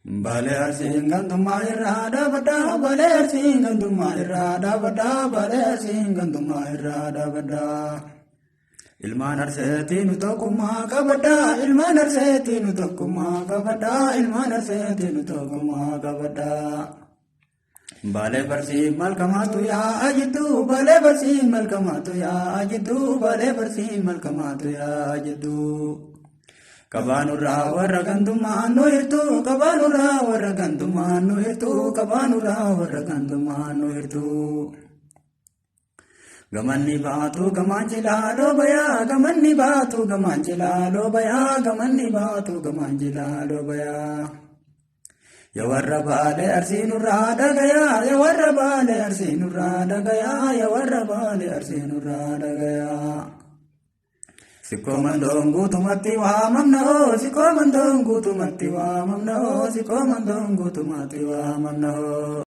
Bale arsiin gantummaa irraa dhaabadhaa bale arsiin gantummaa irraa dhaabadhaa bale arsiin gantummaa irraa dhaabadhaa. Ilmaan arseetiin tokkummaa qabadhaa ilmaan arseetiin tokkummaa qabadhaa ilmaan arseetiin tokkummaa qabadhaa. Bale barsiin malkamaatu yaa ajidduu bale barsiin malkamaatu yaa ajidduu bale barsiin malkamaatu yaa ajidduu. Kabaanurraa warra gantummaa nu hirtuu kabaanurraa warra gantummaa nu hirtuu kabaanurraa warra gantummaa nu hirtuu. Gamanni baatu gamaan jilaa loobayaa gamanni baatu gamaan jilaa loobayaa gamanni baatu gamaan jilaa loobayaa. Ya warra baale arsiinurraa dhagayaa ya warra baale arsiinurraa dhagayaa ya warra baale arsiinurraa dhagayaa. Sikoomandoo guutumatti waamamna hoo sikoomandoo guutumatti waamamna hoo sikoomandoo guutumatti waamamna hoo.